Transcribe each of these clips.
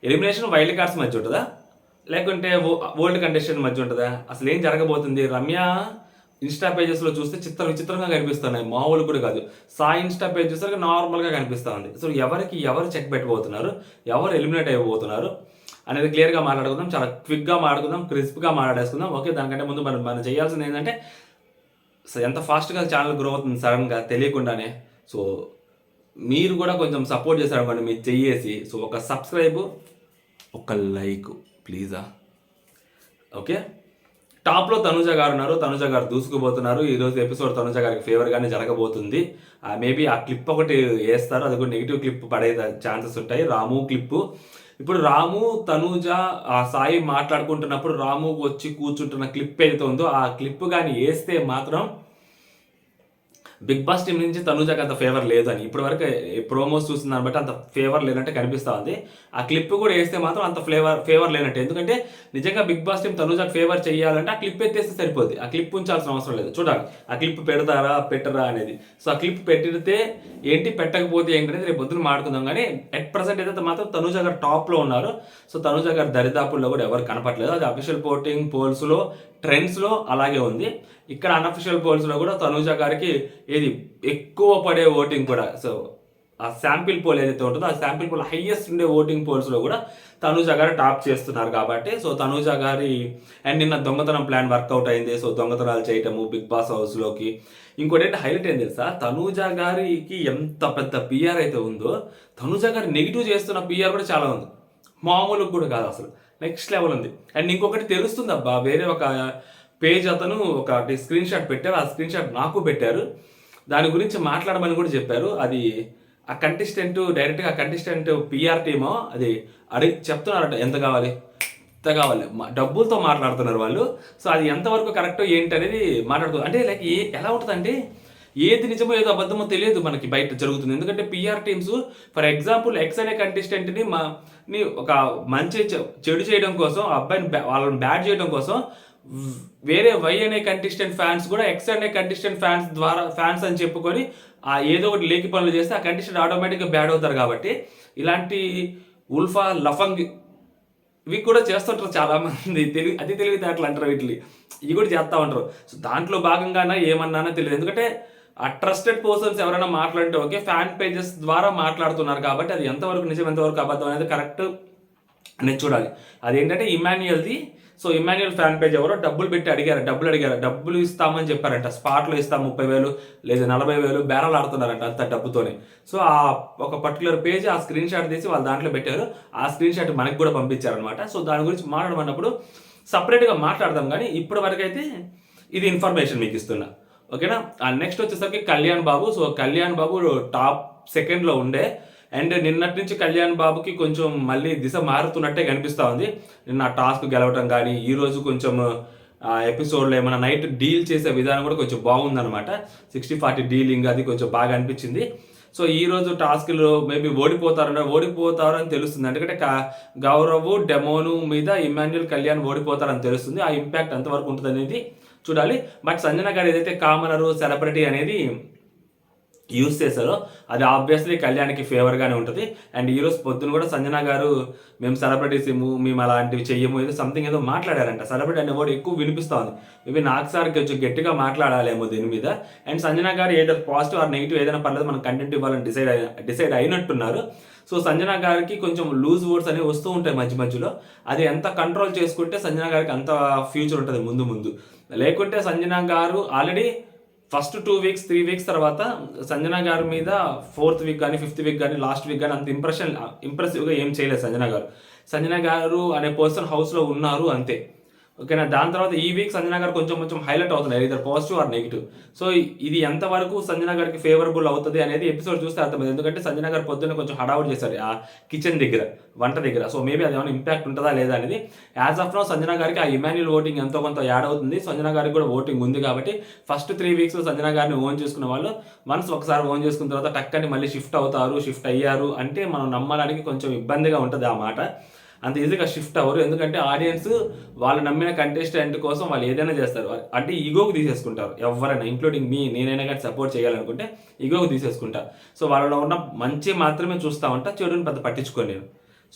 Elimination wild cards మధ్య ఉంటుందా, లేకుంటే ఓల్డ్ కంటెస్టెంట్ మధ్య ఉంటుందా, అసలు ఏం జరగబోతుంది? రమ్య ఇన్స్టా పేజెస్లో చూస్తే విచిత్రంగా కనిపిస్తున్నాయి, మామూలు కూడా కాదు. సాయి ఇన్స్టా పేజ్ చూస్తే నార్మల్గా కనిపిస్తూ ఉంది. సో ఎవరు చెక్ పెట్టబోతున్నారు, ఎవరు ఎలిమినేట్ అయిపోతున్నారు అనేది క్లియర్గా మాట్లాడుకుందాం. చాలా క్విక్గా మాట్లాడుకుందాం, క్రిస్ప్గా మాట్లాడేసుకుందాం. ఓకే, దానికంటే ముందు మనం చేయాల్సింది ఏంటంటే, సో ఎంత ఫాస్ట్గా ఛానల్ గ్రో అవుతుంది సడన్గా తెలియకుండానే. సో మీరు కూడా కొంచెం సపోర్ట్ చేశారనుకోండి, మీరు చెయ్యేసి. సో ఒక సబ్స్క్రైబ్, ఒక లైక్ ప్లీజా. ఓకే, టాప్లో తనుజ గారు ఉన్నారు. తనుజ గారు దూసుకుపోతున్నారు. ఈరోజు ఎపిసోడ్ తనుజ గారికి ఫేవర్గానే జరగబోతుంది. మేబీ ఆ క్లిప్ ఒకటి వేస్తారు, అది కూడా నెగిటివ్ క్లిప్ పడే ఛాన్సెస్ ఉంటాయి. రాము క్లిప్పు. ఇప్పుడు రాము తనుజ ఆ సాయి మాట్లాడుకుంటున్నప్పుడు రాము వచ్చి కూర్చుంటున్న క్లిప్ ఏదైతే ఉందో ఆ క్లిప్ కానీ వేస్తే మాత్రం బిగ్ బాస్ టీం నుంచి తనుజాకి అంత ఫేవర్ లేదు అని ఇప్పటి వరకు ప్రోమోస్ చూస్తుందని బట్టి అంత ఫేవర్ లేనట్టే కనిపిస్తూ ఉంది. ఆ క్లిప్ కూడా వేస్తే మాత్రం అంత ఫేవర్ లేనట్టే. ఎందుకంటే నిజంగా బిగ్ బాస్ టీం తనుజాకి ఫేవర్ చేయాలంటే ఆ క్లిప్ ఎత్తేస్తే సరిపోద్ది. ఆ క్లిప్ ఉంచాల్సిన అవసరం లేదు. చూడాలి ఆ క్లిప్ పెడతారా పెట్టరా అనేది. సో ఆ క్లిప్ పెట్టితే ఏంటి, పెట్టకపోతే ఏంటనేది రేపు పొద్దున మాట్లాడుకుందాం. కానీ ఎట్ ప్రజెంట్ అయితే మాత్రం తనుజ గారు టాప్లో ఉన్నారు. సో తనుజ గారు దరిదాపుల్లో కూడా ఎవరు కనపట్లేదు. అది అఫీషియల్ పోల్స్లో ట్రెండ్స్లో అలాగే ఉంది. ఇక్కడ అన్అఫిషియల్ పోల్స్లో కూడా తనుజ గారికి ఏది ఎక్కువ పడే ఓటింగ్ కూడా, సో ఆ శాంపిల్ పోల్ ఏదైతే ఉంటుందో ఆ శాంపిల్ పోల్ హైయెస్ట్ ఉండే ఓటింగ్ పోల్స్లో కూడా తనుజ గారు టాప్ చేస్తున్నారు కాబట్టి. సో తనుజ గారి అండ్ నిన్న దొంగతనం ప్లాన్ వర్కౌట్ అయింది. సో దొంగతనాలు చేయటము బిగ్ బాస్ హౌస్లోకి. ఇంకోటి ఏంటి హైలైట్ ఏం తెలుసా, తనుజ గారికి ఎంత పెద్ద పిఆర్ అయితే ఉందో, తనుజ గారి నెగిటివ్ చేస్తున్న పిఆర్ కూడా చాలా ఉంది. మామూలుగా కూడా కాదు, అసలు నెక్స్ట్ లెవెల్ ఉంది. అండ్ ఇంకొకటి తెలుస్తుంది అబ్బా, వేరే ఒక పేజ్ అతను ఒకటి స్క్రీన్ షాట్ పెట్టారు. ఆ స్క్రీన్ షాట్ నాకు పెట్టారు. దాని గురించి మాట్లాడమని కూడా చెప్పారు. అది ఆ కంటెస్టెంట్ డైరెక్ట్గా ఆ కంటెస్టెంట్ పిఆర్ టీమో అది అడిగి చెప్తున్నారట, ఎంత కావాలి ఎంత కావాలి, డబ్బులతో మాట్లాడుతున్నారు వాళ్ళు. సో అది ఎంతవరకు కరెక్ట్ ఏంటి అనేది మాట్లాడుతుంది. అంటే లైక్ ఎలా ఉంటుందంటే ఏది నిజమో ఏదో అబద్ధమో తెలియదు మనకి బయట జరుగుతుంది. ఎందుకంటే PR teams for example X అనే కంటెస్టెంట్ని ఒక మంచి చెడు చేయడం కోసం, అబ్బాయిని వాళ్ళని బ్యాడ్ చేయడం కోసం వేరే వై అనే కంటెస్టెంట్ ఫ్యాన్స్ కూడా ఎక్స్ అనే కంటెస్టెంట్ ఫ్యాన్స్ అని చెప్పుకొని ఆ ఏదో ఒకటి లేకి పనులు చేస్తే ఆ కంటెస్టెంట్ ఆటోమేటిక్గా బ్యాడ్ అవుతారు. కాబట్టి ఇలాంటి ఉల్ఫా లఫంగ్ ఇవి కూడా చేస్తుంటారు చాలామంది. అతి తెలివితేటలు అంటారు వీటిని, ఇవి కూడా చేస్తూ ఉంటారు. సో దాంట్లో భాగంగానే ఏమన్నానో తెలియదు. ఎందుకంటే ఆ ట్రస్టెడ్ పర్సన్స్ ఎవరైనా మాట్లాడితే ఓకే, ఫ్యాన్ పేజెస్ ద్వారా మాట్లాడుతున్నారు కాబట్టి అది ఎంతవరకు నిజం ఎంతవరకు అబద్ధం అనేది కరెక్ట్ అనేది చూడాలి. అదేంటంటే ఇమాన్యుయల్ది. సో ఇమాన్యుయల్ ఫ్యాన్ పేజ్ ఎవరో డబ్బులు పెట్టి అడిగారు, డబ్బులు ఇస్తామని చెప్పారంట. స్పాట్లో ఇస్తాం 30,000 లేదా 40,000 బేరాలు ఆడుతున్నారంట అంత డబ్బుతోనే. సో ఆ ఒక పర్టికులర్ పేజ్ ఆ స్క్రీన్ షాట్ తీసి వాళ్ళు దాంట్లో పెట్టారు. ఆ స్క్రీన్ షాట్ మనకి కూడా పంపించారనమాట. సో దాని గురించి మాట్లాడమన్నప్పుడు సపరేట్గా మాట్లాడదాం. కానీ ఇప్పటి వరకు అయితే ఇది ఇన్ఫర్మేషన్ మీకు ఇస్తున్నా, ఓకేనా. నెక్స్ట్ వచ్చేసరికి కళ్యాణ్ బాబు. సో కళ్యాణ్ బాబు టాప్ సెకండ్లో ఉండే. అండ్ నిన్నటి నుంచి కళ్యాణ్ బాబుకి కొంచెం మళ్ళీ దిశ మారుతున్నట్టే కనిపిస్తూ ఉంది. నిన్న టాస్క్ గెలవటం కానీ, ఈరోజు కొంచెం ఎపిసోడ్లో ఏమైనా నైట్ డీల్ చేసే విధానం కూడా కొంచెం బాగుందనమాట. 60-40 డీలింగ్ అది కొంచెం బాగా అనిపించింది. సో ఈరోజు టాస్క్లో మేబీ ఓడిపోతారు అని తెలుస్తుంది. ఎందుకంటే గౌరవ్ డెమోను మీద ఇమాన్యుయల్ కళ్యాణ్ ఓడిపోతారని తెలుస్తుంది. ఆ ఇంపాక్ట్ ఎంతవరకు ఉంటుంది అనేది చూడాలి. బట్ సంజన గారు ఏదైతే కామనరు సెలబ్రిటీ అనేది యూజ్ చేశారో అది ఆబ్వియస్లీ కళ్యాణ్కి ఫేవర్గానే ఉంటుంది. అండ్ ఈరోజు పొద్దున కూడా సంజన గారు మేము సెలబ్రిటీస్ మేము అలాంటివి చెయ్యము ఏదో సంథింగ్ ఏదో మాట్లాడారంట. సెలబ్రిటీ అనే వర్డ్ ఎక్కువ వినిపిస్తూ ఉంది. మేబీ నాకు సార్ కొంచెం గట్టిగా మాట్లాడాలేమో దీని మీద. అండ్ సంజన గారు ఏదో పాజిటివ్ ఆర్ నెగిటివ్ ఏదైనా పర్లేదు మనం కంటెంట్ ఇవ్వాలని డిసైడ్ అయినట్టున్నారు. సో సంజన గారికి కొంచెం లూజ్ వర్డ్స్ అనేవి వస్తూ ఉంటాయి మధ్యలో. అది ఎంత కంట్రోల్ చేసుకుంటే సంజన గారికి అంత ఫ్యూచర్ ఉంటుంది ముందు. లేకుంటే సంజన గారు ఆల్రెడీ ఫస్ట్ 2 వీక్స్ 3 వీక్స్ తర్వాత సంజన గారి మీద 4th వీక్ కానీ 5th వీక్ కానీ లాస్ట్ వీక్ కానీ అంత ఇంప్రెసివ్గా ఏం చేయలేదు సంజన గారు అనే పర్సన్ హౌస్లో ఉన్నారు అంతే, ఓకేనా. దాని తర్వాత ఈ వీక్ సంజన గారు కొంచెం హైలైట్ అవుతున్నారు, either positive or negative. So ఇది ఎంతవరకు సంజన గారికి ఫేవరబుల్ అవుతుంది అనేది ఎపిసోడ్ చూస్తే అర్థమైంది. ఎందుకంటే సంజన గారు పొద్దున్న కొంచెం హడావుడ్ చేశారు ఆ కిచెన్ దగ్గర, వంట దగ్గర. సో మేబీ అది ఏమైనా ఇంపాక్ట్ ఉంటుందా లేదా అనేది. యాజ్ ఆఫ్ నౌ సంజన గారికి ఆ ఇమాన్యుయల్ ఓటింగ్ ఎంతో కొంత యాడ్ అవుతుంది. సంజన గారికి కూడా ఓటింగ్ ఉంది కాబట్టి ఫస్ట్ 3 వీక్స్ సంజన గారిని ఓన్ చేసుకున్న వాళ్ళు ఒకసారి ఓన్ చేసుకున్న తర్వాత టక్కని మళ్ళీ షిఫ్ట్ అయ్యారు అంటే మనం నమ్మడానికి కొంచెం ఇబ్బందిగా ఉంటుంది ఆ మాట. అంత ఈజీగా షిఫ్ట్ అవ్వరు. ఎందుకంటే ఆడియన్స్ వాళ్ళు నమ్మిన కంటెస్టెంట్ కోసం వాళ్ళు ఏదైనా చేస్తారు. అంటే ఈగోకి తీసేసుకుంటారు ఎవరైనా, ఇంక్లూడింగ్ నేనైనా కానీ సపోర్ట్ చేయాలనుకుంటే ఈగోకి తీసేసుకుంటారు. సో వాళ్ళలో ఉన్న మంచి మాత్రమే చూస్తూ ఉంటా, చెడుని పెద్ద పట్టించుకోను నేను.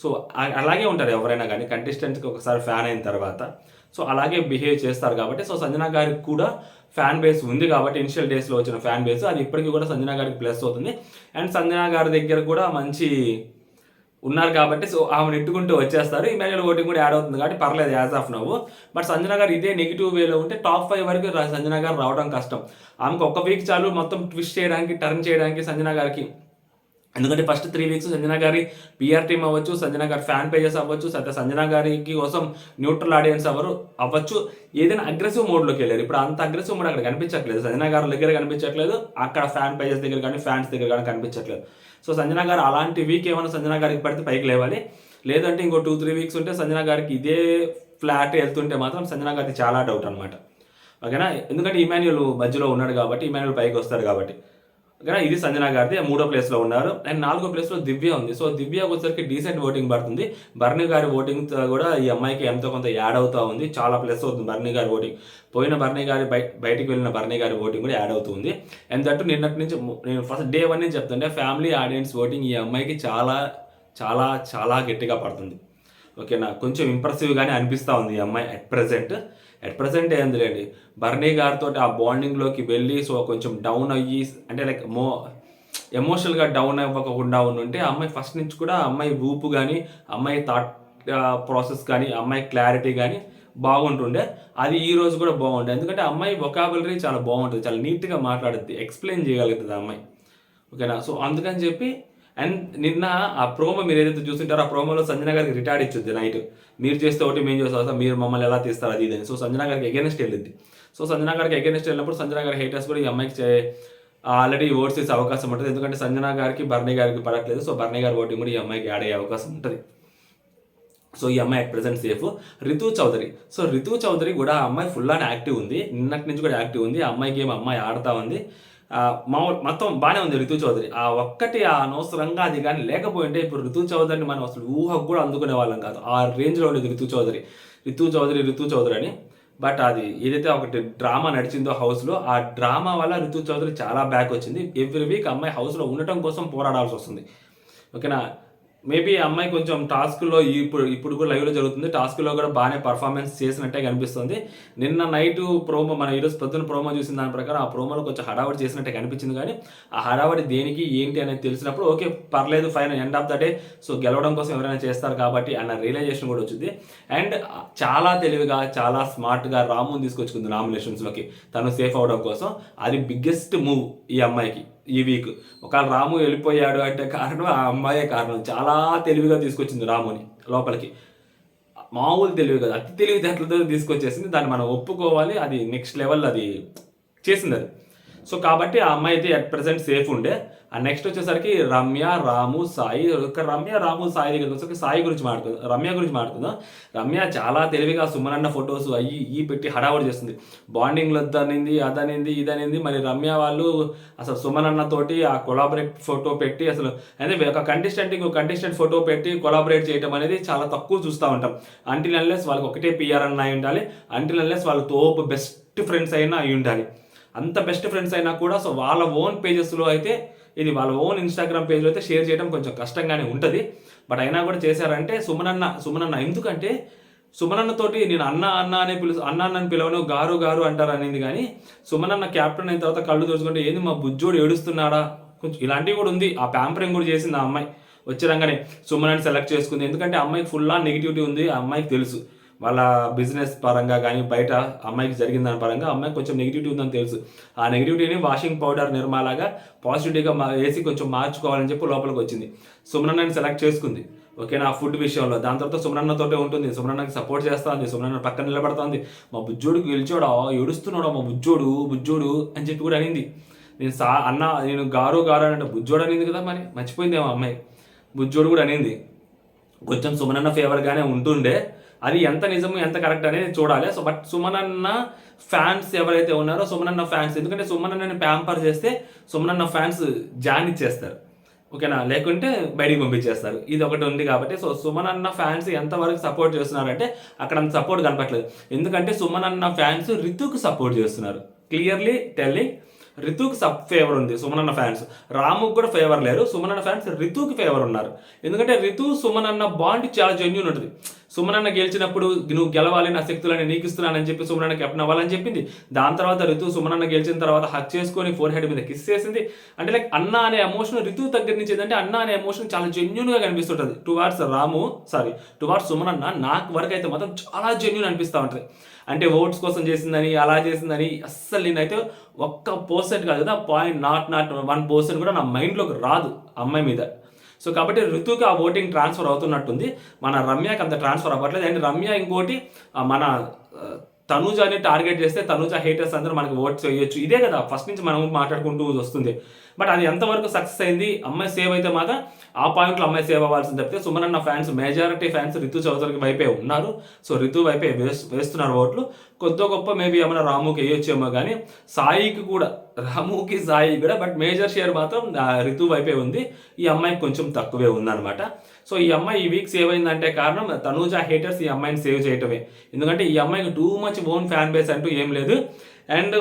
సో అలాగే ఉంటారు ఎవరైనా కానీ కంటెస్టెంట్కి ఒకసారి ఫ్యాన్ అయిన తర్వాత. సో అలాగే బిహేవ్ చేస్తారు కాబట్టి సో సంజన గారికి కూడా ఫ్యాన్ బేస్ ఉంది కాబట్టి ఇనిషియల్ డేస్లో వచ్చిన ఫ్యాన్ బేస్ అది ఇప్పటికీ కూడా సంజన గారికి ప్లస్ అవుతుంది. అండ్ సంజన గారి దగ్గర కూడా మంచి ఉన్నారు కాబట్టి సో ఆమెను నెట్టుకుంటూ వచ్చేస్తారు. ఇమాన్యుయల్ ఓటింగ్ కూడా యాడ్ అవుతుంది కాబట్టి పర్లేదు యాజ్ ఆఫ్ నవ్వు. బట్ సంజన గారు ఇదే నెగిటివ్ వేలో ఉంటే టాప్ 5 వరకు సంజన గారు రావడం కష్టం. ఆమెకు ఒక వీక్ చాలు మొత్తం ట్విస్ట్ చేయడానికి, టర్న్ చేయడానికి సంజన గారికి. ఎందుకంటే ఫస్ట్ 3 వీక్స్ సంజన గారి పిఆర్ టీమ్ అవ్వచ్చు, సంజన గారి ఫ్యాన్ పేజెస్ అవ్వచ్చు, సంజన గారికి కోసం న్యూట్రల్ ఆడియన్స్ అవ్వచ్చు, ఏదైనా అగ్రెసివ్ మోడ్లోకి వెళ్ళారు. ఇప్పుడు అంత అగ్రెసివ్ మోడ్ అక్కడ కనిపించట్లేదు, సంజన గారి దగ్గర కనిపించట్లేదు, అక్కడ ఫ్యాన్ పేజెస్ దగ్గర కానీ ఫ్యాన్స్ దగ్గర కానీ కనిపించట్లేదు. సో సంజన గారు అలాంటి వీక్ ఏమైనా సంజన గారికి పడితే పైకి లేవాలి. లేదంటే ఇంకో 2-3 వీక్స్ ఉంటే సంజన గారికి ఇదే ఫ్లాట్ వెళ్తుంటే మాత్రం సంజన గారికి చాలా డౌట్ అనమాట. ఓకేనా, ఎందుకంటే ఇమాన్యుయల్ మధ్యలో ఉన్నాడు కాబట్టి, ఇమాన్యుయల్ పైకి వస్తాడు కాబట్టి. ఓకేనా, ఇది సంజన గారిది 3వ ప్లేస్లో ఉన్నారు. అండ్ 4వ ప్లేస్లో దివ్య ఉంది. సో దివ్య వచ్చేసరికి డీసెంట్ ఓటింగ్ పడుతుంది. బర్నీ గారి ఓటింగ్ కూడా ఈ అమ్మాయికి ఎంతో కొంత యాడ్ అవుతూ ఉంది, చాలా ప్లస్ అవుతుంది బర్నీ గారి ఓటింగ్. పోయిన బర్నీ గారి బయటికి వెళ్ళిన బర్నీ గారి ఓటింగ్ కూడా యాడ్ అవుతుంది. అండ్ దట్టు నిన్నటి నుంచి నేను ఫస్ట్ డే 1 నుంచి చెప్తుంటే ఫ్యామిలీ ఆడియన్స్ ఓటింగ్ ఈ అమ్మాయికి చాలా చాలా చాలా గట్టిగా పడుతుంది. ఓకేనా, కొంచెం ఇంప్రెసివ్గానే అనిపిస్తూ ఉంది ఈ అమ్మాయి అట్ ప్రజెంట్ ఏందిలేండి. బర్నీ గారితో ఆ బాండింగ్లోకి వెళ్ళి సో కొంచెం డౌన్ అయ్యి అంటే లైక్ ఎమోషనల్గా డౌన్ అవ్వకుండా ఉంటే అమ్మాయి ఫస్ట్ నుంచి కూడా అమ్మాయి ఊపు కానీ, అమ్మాయి థాట్ ప్రాసెస్ కానీ, అమ్మాయి క్లారిటీ కానీ బాగుంటుండే. అది ఈ రోజు కూడా బాగుంటుంది. ఎందుకంటే అమ్మాయి వొకాబులరీ చాలా బాగుంటుంది, చాలా నీట్గా మాట్లాడుద్ది, ఎక్స్ప్లెయిన్ చేయగలుగుతుంది అమ్మాయి. ఓకేనా, సో అందుకని చెప్పి. అండ్ నిన్న ఆ ప్రోమో మీరు ఏదైతే చూస్తుంటారో ఆ ప్రోమోలో సంజన గారికి రిటార్డ్ ఇచ్చుద్ది నైట్, మీరు చేస్తే ఒకటి మేము చేస్తాం, మీరు మమ్మల్ని ఎలా తీస్తారు అది ఇదని. సో సంజన గారికి అగేనెస్ట్ వెళ్ళింది. సో సంజన గారికి అగేనెస్ట్ వెళ్ళినప్పుడు సంజన గారి హేటర్స్ కూడా ఈ అమ్మాయికి ఆల్రెడీ ఓట్స్ చేసే అవకాశం ఉంటుంది. ఎందుకంటే సంజన గారికి బర్నీ గారికి పడట్లేదు. సో బర్నీ గారి ఓటింగ్ కూడా ఈ అమ్మాయికి యాడ్ అయ్యే అవకాశం ఉంటుంది. సో ఈ అమ్మాయి at present safe. Ritu Chaudhary కూడా ఆ అమ్మాయి ఫుల్ అండ్ యాక్టివ్ ఉంది, నిన్నటి నుంచి కూడా యాక్టివ్ ఉంది. ఆ అమ్మాయి గేమ్ అమ్మాయి ఆడుతూ ఉంది, మొత్తం బాగానే ఉంది రితు చౌదరి. ఆ ఒక్కటి అనవసరంగా అది కానీ లేకపోయింటే ఇప్పుడు రితు చౌదరిని మనం అసలు ఊహకు కూడా అందుకునే వాళ్ళం కాదు. ఆ రేంజ్లో ఉండేది రితు చౌదరి అని. బట్ అది ఏదైతే ఒకటి డ్రామా నడిచిందో హౌస్లో, ఆ డ్రామా వల్ల రితు చౌదరి చాలా బ్యాక్ వచ్చింది. ఎవ్రీ వీక్ అమ్మాయి హౌస్లో ఉండటం కోసం పోరాడాల్సి వస్తుంది. ఓకేనా, మేబీ అమ్మాయి కొంచెం టాస్క్లో ఇప్పుడు కూడా లైవ్లో జరుగుతుంది, టాస్క్లో కూడా బాగానే పర్ఫార్మెన్స్ చేసినట్టే కనిపిస్తుంది. నిన్న నైట్ ప్రోమో మన ఈరోజు పొద్దున్న ప్రోమో చూసిన దాని ప్రకారం ఆ ప్రోమోలో కొంచెం హడావడి చేసినట్టే కనిపించింది. కానీ ఆ హడావడి దేనికి ఏంటి అనేది తెలిసినప్పుడు ఓకే పర్లేదు, final end of the day so గెలవడం కోసం ఎవరైనా చేస్తారు కాబట్టి అన్న రియలైజేషన్ కూడా వచ్చింది. అండ్ చాలా తెలివిగా, చాలా స్మార్ట్గా రాముని తీసుకొచ్చుకుంది నామినేషన్స్లోకి తను సేఫ్ అవడం కోసం. అది బిగ్గెస్ట్ మూవ్ ఈ అమ్మాయికి ఈ వీక్. ఒకవేళ రాము వెళ్ళిపోయాడు అంటే కారణం ఆ అమ్మాయే కారణం. చాలా తెలివిగా తీసుకొచ్చింది రాముని లోపలికి, మామూలు తెలివి కాదు, అతి తెలివితేటలతో తీసుకొచ్చేసింది. దాన్ని మనం ఒప్పుకోవాలి, అది నెక్స్ట్ లెవెల్ అది చేసింది అది. సో కాబట్టి ఆ అమ్మాయి అయితే అట్ ప్రెసెంట్ సేఫ్ ఉండే. అండ్ నెక్స్ట్ వచ్చేసరికి రమ్య, రాము, సాయి. రమ్య, రాము, సాయి దగ్గరికి వచ్చేసరికి సాయి గురించి రమ్య గురించి మాట్లాడుకుందాం. రమ్య చాలా తెలివిగా సుమనన్న ఫొటోస్ అయ్యి పెట్టి హడావుడి చేస్తుంది. బాండింగ్లు అదనింది, ఇదనింది. మరి రమ్య వాళ్ళు అసలు సుమనన్న తోటి ఆ కొలాబరేట్ ఫోటో పెట్టి అసలు అంటే ఒక కంటెస్టెంట్ ఫోటో పెట్టి కొలాబరేట్ చేయడం అనేది చాలా తక్కువ చూస్తూ ఉంటాం. అంటిల్ అన్లెస్ వాళ్ళకి ఒకటే పిఆర్ అన్న అయి ఉండాలి, అంటిల్ అన్లెస్ వాళ్ళ తోపు బెస్ట్ ఫ్రెండ్స్ అయినా అయి ఉండాలి. అంత బెస్ట్ ఫ్రెండ్స్ అయినా కూడా సో వాళ్ళ ఓన్ పేజెస్లో అయితే, ఇది వాళ్ళ ఓన్ ఇన్స్టాగ్రామ్ పేజ్లో అయితే షేర్ చేయడం కొంచెం కష్టంగానే ఉంటుంది. బట్ అయినా కూడా చేశారంటే సుమనన్న ఎందుకంటే సుమనన్నతోటి నేను అన్న అని పిలవను, గారు అంటారు అనేది. కానీ సుమనన్న క్యాప్టెన్ అయిన తర్వాత కళ్ళు తెరుచుకుంటే ఏంది మా బుజ్జోడు ఏడుస్తున్నాడా, కొంచెం ఇలాంటివి కూడా ఉంది. ఆ ప్యాంపరింగ్ కూడా చేసింది ఆ అమ్మాయి. వచ్చేరంగానే సుమనని సెలెక్ట్ చేసుకుంది. ఎందుకంటే అమ్మాయికి ఫుల్ ఆన్ నెగిటివిటీ ఉంది, ఆ అమ్మాయికి తెలుసు. వాళ్ళ బిజినెస్ పరంగా కానీ బయట అమ్మాయికి జరిగిన దాని పరంగా అమ్మాయికి కొంచెం నెగిటివిటీ ఉందని తెలుసు. ఆ నెగిటివిటీని వాషింగ్ పౌడర్ నిర్మాలాగా పాజిటివిటీగా వేసి కొంచెం మార్చుకోవాలని చెప్పి లోపలికి వచ్చింది. సుమనన్నని సెలెక్ట్ చేసుకుంది. ఓకేనా, ఆ ఫుడ్ విషయంలో. దాని తర్వాత సుమనన్నతోటే ఉంటుంది, సుమనన్నకి సపోర్ట్ చేస్తుంది, సుమనన్న పక్కన నిలబడుతుంది. మా బుజ్జోడు గెలిచాడా, ఏడుస్తున్నాడా మా బుజ్జోడు అని చెప్పి కూడా అనింది. నేను గారు అని అంటే బుజ్జోడు అనింది కదా, మరి మర్చిపోయిందేమో అమ్మాయి. బుజ్జోడు కూడా అనింది. కొంచెం సుమనన్న ఫేవర్గానే ఉంటుండే, అది ఎంత నిజము ఎంత కరెక్ట్ అనేది చూడాలి. సో బట్ సుమనన్న ఫ్యాన్స్ ఎవరైతే ఉన్నారో సుమనన్న ఫ్యాన్స్, ఎందుకంటే సుమనన్నని ప్యాంపర్ చేస్తే సుమనన్న ఫ్యాన్స్ జాన్ ఇచ్చేస్తారు. ఓకేనా, లేకుంటే బయటికి పంపించేస్తారు. ఇది ఒకటి ఉంది కాబట్టి సో సుమనన్న ఫ్యాన్స్ ఎంతవరకు సపోర్ట్ చేస్తున్నారంటే అక్కడ అంత సపోర్ట్ కనపట్లేదు. ఎందుకంటే సుమనన్న ఫ్యాన్స్ రితుకు సపోర్ట్ చేస్తున్నారు. క్లియర్లీ టెల్లింగ్, రితుకి ఫేవర్ ఉంది సుమనన్న ఫ్యాన్స్. రాముకి కూడా ఫేవర్ లేరు. సుమనన్న ఫ్యాన్స్ రితుకి ఫేవర్ ఉన్నారు. ఎందుకంటే రితు సుమనన్న బాండ్ చాలా జెన్యూన్ ఉంటుంది. సుమనన్న గెలిచినప్పుడు నువ్వు గెలవాలి, నా శక్తులని నీకు ఇస్తున్నానని చెప్పి సుమనన్న కెప్టెన్ అవ్వాలని చెప్పింది. దాని తర్వాత రితు సుమనన్న గెలిచిన తర్వాత హక్ చేసుకొని ఫోర్ హెడ్ మీద కిస్ చేసింది. అంటే లైక్ అన్న అనే ఎమోషన్ రితు దగ్గర నుంచి ఏంటంటే అన్న అనే ఎమోషన్ చాలా జెన్యూన్గా కనిపిస్తుంటుంది టువార్డ్స్ సుమనన్న. నాకు వరకు అయితే మాత్రం చాలా జెన్యూన్ అనిపిస్తూ ఉంటుంది. అంటే ఓట్స్ కోసం చేసిందని అలా చేసిందని అస్సలు నేనైతే ఒక్క% కాదు కదా, 0.01% కూడా నా మైండ్లోకి రాదు అమ్మాయి మీద. సో కాబట్టి ఋతుకి ఆ ఓటింగ్ ట్రాన్స్ఫర్ అవుతున్నట్టుంది. మన రమ్యకి అంత ట్రాన్స్ఫర్ అవ్వట్లేదు. అండ్ రమ్య ఇంకోటి మన తనూజని టార్గెట్ చేస్తే తనూజ హేటర్స్ అందరూ మనకి ఓట్స్ వేయొచ్చు, ఇదే కదా ఫస్ట్ నుంచి మనం మాట్లాడుకుంటూ వస్తుంది. బట్ అది ఎంతవరకు సక్సెస్ అయింది, అమ్మాయి సేవ్ అయితే మాత్రం ఆ పాయింట్లో అమ్మాయి సేవ్ అవ్వాల్సింది తప్పితే సుమనన్న ఫ్యాన్స్ మెజారిటీ ఫ్యాన్స్ రితు చౌదరికి వైపే ఉన్నారు. సో రితు వైపే వేస్తున్నారు ఓట్లు. కొద్ది గొప్ప మేబీ ఏమైనా రాముకి వేయొచ్చేమో కానీ సాయికి కూడా, రాముకి సాయికి కూడా, బట్ మేజర్ షేర్ మాత్రం రితు వైపే ఉంది. ఈ అమ్మాయికి కొంచెం తక్కువే ఉందన్నమాట. సో ఈ అమ్మాయి ఈ వీక్ సేవ్ అయిందంటే కారణం తనూజ హేటర్స్ ఈ అమ్మాయిని సేవ్ చేయటమే. ఎందుకంటే ఈ అమ్మాయికి too much own fan base అంటూ ఏం లేదు. అండ్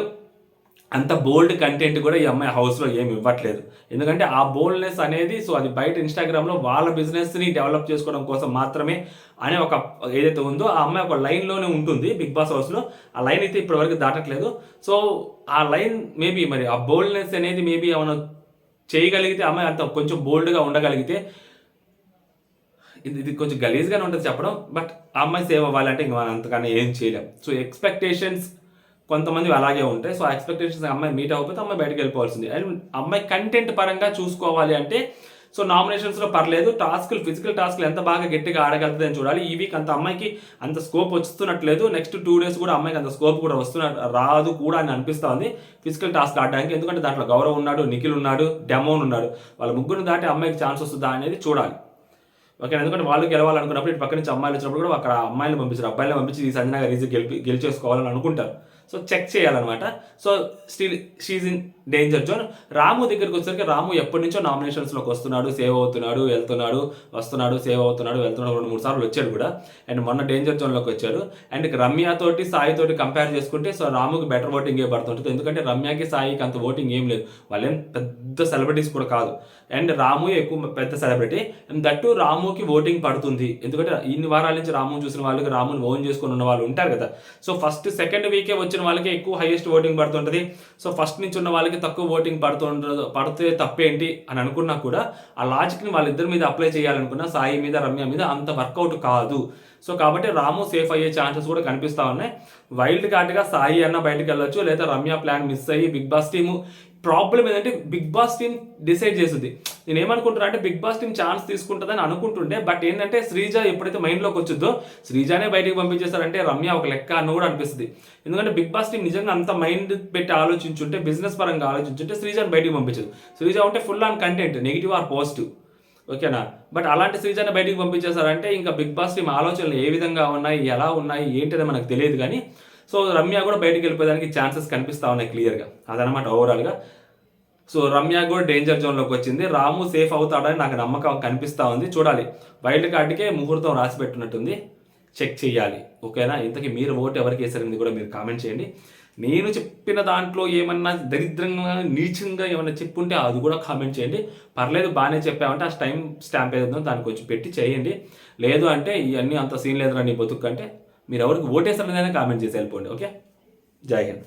అంత బోల్డ్ కంటెంట్ కూడా ఈ అమ్మాయి హౌస్లో ఏమి ఇవ్వట్లేదు. ఎందుకంటే ఆ బోల్డ్నెస్ అనేది సో అది బయట ఇన్స్టాగ్రామ్లో వాళ్ళ బిజినెస్ని డెవలప్ చేసుకోవడం కోసం మాత్రమే అనే ఒక ఏదైతే ఉందో ఆ అమ్మాయి ఒక లైన్లోనే ఉంటుంది బిగ్ బాస్ హౌస్లో. ఆ లైన్ అయితే ఇప్పటివరకు దాటట్లేదు. సో ఆ లైన్ మేబీ మరి ఆ బోల్డ్నెస్ అనేది మేబీ ఏమైనా చేయగలిగితే అమ్మాయి అంత కొంచెం బోల్డ్గా ఉండగలిగితే, ఇది కొంచెం గలీజ్గానే ఉంటుంది చెప్పడం, బట్ ఆ అమ్మాయి సేవ్ అవ్వాలంటే ఇంక మనం అంతకన్నా ఏం చేయలేం. సో ఎక్స్పెక్టేషన్స్ కొంతమంది అలాగే ఉంటాయి. సో ఆ ఎక్స్పెక్టేషన్స్ అమ్మాయి మీట్ అవ్వకపోతే అమ్మాయి బయటకు వెళ్ళిపోవాల్సింది. అండ్ అమ్మాయి కంటెంట్ పరంగా చూసుకోవాలి అంటే సో నామినేషన్స్లో పర్లేదు, ఫిజికల్ టాస్క్లు ఎంత బాగా గట్టిగా ఆడగలుగుతుంది అని చూడాలి. ఈ వీక్ అంత అమ్మాయికి అంత స్కోప్ వస్తున్నట్లేదు. నెక్స్ట్ 2 days కూడా అమ్మాయికి అంత స్కోప్ కూడా రాదు కూడా అని అనిపిస్తూ ఉంది ఫిజికల్ టాస్క్ ఆడడానికి. ఎందుకంటే దాంట్లో గౌరవ్ ఉన్నాడు, నిఖిల్ ఉన్నాడు, డెమోన్ ఉన్నాడు. వాళ్ళ ముగ్గురు దాటి అమ్మాయికి ఛాన్స్ వస్తుందా అనేది చూడాలి. ఓకే, ఎందుకంటే వాళ్ళు గెలవాలనుకున్నప్పుడు ఇటు పక్క నుంచి అమ్మాయిలు వచ్చినప్పుడు కూడా అక్కడ అమ్మాయిలు పంపించారు, అబ్బాయిలను పంపించి ఈ సంజన గారు ఈజీ గెలిచేసుకోవాలని అనుకుంటారు. సో చెక్ చేయాలన్నమాట. So still she's in danger zone. Ramu దగ్గరికి వచ్చేసరికి రాము ఎప్పటి నుంచో నామినేషన్స్లోకి వస్తున్నాడు, సేవ్ అవుతున్నాడు, వస్తున్నాడు, సేవ్ అవుతున్నాడు, 2-3 సార్లు వచ్చాడు కూడా. అండ్ మొన్న డేంజర్ జోన్లోకి వచ్చాడు. అండ్ రమ్యతోటి సాయితోటి కంపేర్ చేసుకుంటే సో రాముకి బెటర్ ఓటింగ్ పడుతుంటుంది. ఎందుకంటే రమ్యకి సాయికి అంత ఓటింగ్ ఏం లేదు, వాళ్ళేం పెద్ద సెలబ్రిటీస్ కూడా కాదు. అండ్ రాము ఎక్కువ పెద్ద సెలబ్రిటీ. అండ్ దట్టు రాముకి ఓటింగ్ పడుతుంది. ఎందుకంటే ఇన్ని వారాల నుంచి రాము చూసిన వాళ్ళకి, రాముని ఓన్ చేసుకుని ఉన్న వాళ్ళు ఉంటారు కదా. సో ఫస్ట్ సెకండ్ వీకే వచ్చిన వాళ్ళకి ఎక్కువ హైయెస్ట్ ఓటింగ్ పడుతుంటుంది. సో ఫస్ట్ నుంచి ఉన్న వాళ్ళకి తక్కువ ఓటింగ్ పడితే తప్పేంటి అని అనుకున్నా కూడా ఆ లాజిక్ని వాళ్ళిద్దరి మీద అప్లై చేయాలనుకున్నా సాయి మీద, రమ్య మీద అంత వర్కౌట్ కాదు. సో కాబట్టి రాము సేఫ్ అయ్యే ఛాన్సెస్ కూడా కనిపిస్తూ ఉన్నాయి. వైల్డ్ కార్డ్గా సాయి అన్న బయటకు వెళ్ళొచ్చు, లేదా రమ్య ప్లాన్ మిస్ అయ్యి బిగ్ బాస్ టీము. ప్రాబ్లం ఏంటంటే బిగ్ బాస్ టీమ్ డిసైడ్ చేస్తుంది. నేను ఏమనుకుంటున్నా అంటే బిగ్ బాస్ టీమ్ ఛాన్స్ తీసుకుంటుందని అనుకుంటుండే, బట్ ఏంటంటే శ్రీజ ఎప్పుడైతే మైండ్లోకి వచ్చిందో శ్రీజానే బయటకు పంపించేస్తారంటే రమ్య ఒక లెక్క అని కూడా అనిపిస్తుంది. ఎందుకంటే బిగ్ బాస్ టీమ్ నిజంగా అంత మైండ్ పెట్టి ఆలోచించుంటే, బిజినెస్ పరంగా ఆలోచించుంటే శ్రీజాని బయటకు పంపించదు. శ్రీజ ఉంటే full on content, negative or positive, ఓకేనా. బట్ అలాంటి శ్రీజాని బయటకు పంపించేశారంటే ఇంకా బిగ్ బాస్ టీమ్ ఆలోచనలు ఏ విధంగా ఉన్నాయి, ఎలా ఉన్నాయి, ఏంటనే మనకు తెలియదు. కానీ సో రమ్య కూడా బయటకు వెళ్ళిపోయేదానికి ఛాన్సెస్ కనిపిస్తూ ఉన్నాయి క్లియర్గా, అదనమాట ఓవరాల్గా. సో రమ్య కూడా డేంజర్ జోన్లోకి వచ్చింది. రాము సేఫ్ అవుతాడని నాకు నమ్మకం కనిపిస్తూ ఉంది. చూడాలి, వైల్డ్ కార్డ్కే ముహూర్తం రాసి పెట్టున్నట్టుంది, చెక్ చేయాలి. ఓకేనా. ఇంతకీ మీరు ఓటు ఎవరికి వేసారని కూడా మీరు కామెంట్ చేయండి. నేను చెప్పిన దాంట్లో ఏమన్నా దరిద్రంగా నీచంగా ఏమన్నా చెప్పుంటే అది కూడా కామెంట్ చేయండి. పర్లేదు బాగానే చెప్పామంటే ఆ టైం స్టాంప్ ఏదో దాన్ని కొంచెం పెట్టి చేయండి. లేదు అంటే ఇవన్నీ అంత సీన్ లేదురా నీ బతుకు అంటే మీరు ఎవరికి ఓటేసారనేదైనా కామెంట్ చేసి వెళ్ళిపోండి. ఓకే, జై హింద్.